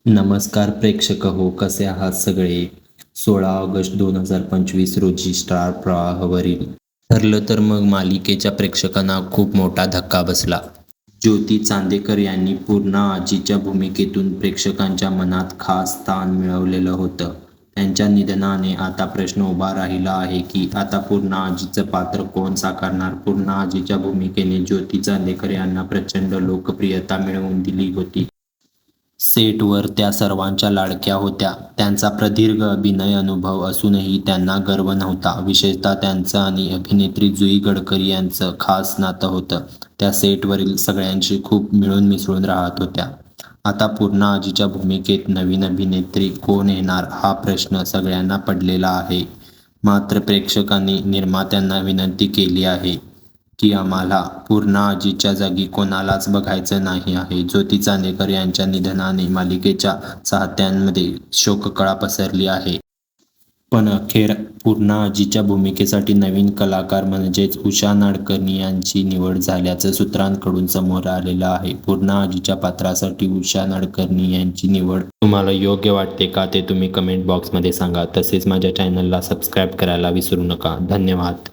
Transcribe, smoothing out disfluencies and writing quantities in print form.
नमस्कार प्रेक्षक हो, कसे आहात सगळे? 16 ऑगस्ट 2025 रोजी स्टार प्रवाहवरील ठरलं तर मग मालिकेच्या प्रेक्षकांना खूप मोठा धक्का बसला. ज्योती चांदेकर यांनी पूर्णा आजीच्या भूमिकेतून प्रेक्षकांच्या मनात खास स्थान मिळवलेलं होतं. त्यांच्या निधनाने आता प्रश्न उभा राहिला आहे की आता पूर्णा आजीचं पात्र कोण साकारणार? पूर्णा आजीच्या भूमिकेने ज्योती चांदेकर यांना प्रचंड लोकप्रियता मिळवून दिली होती. सेटवर त्या सर्वांच्या लाडक्या होत्या. त्यांचा प्रदीर्घ अभिनय अनुभव असूनही त्यांना गर्व नव्हता. विशेषतः त्यांचं आणि अभिनेत्री जुई गडकरी यांचं खास नातं होतं. त्या सेटवरील सगळ्यांशी खूप मिळून मिसळून राहत होत्या. आता पूर्णा आजीच्या भूमिकेत नवीन अभिनेत्री कोण येणार हा प्रश्न सगळ्यांना पडलेला आहे. मात्र प्रेक्षकांनी निर्मात्यांना विनंती केली आहे की आम्हाला पूर्णा आजीच्या जागी कोणालाच बघायचं नाही आहे. ज्योती चांदेकर यांच्या निधनाने मालिकेच्या चाहत्यांमध्ये शोककळा पसरली आहे. पण अखेर पूर्णा आजीच्या भूमिकेसाठी नवीन कलाकार म्हणजेच उषा नाडकर्णी यांची निवड झाल्याचं सूत्रांकडून समोर आलेलं आहे. पूर्णा आजीच्या पात्रासाठी उषा नाडकर्णी यांची निवड तुम्हाला योग्य वाटते का ते तुम्ही कमेंट बॉक्समध्ये सांगा. तसेच माझ्या चॅनलला सबस्क्राईब करायला विसरू नका. धन्यवाद.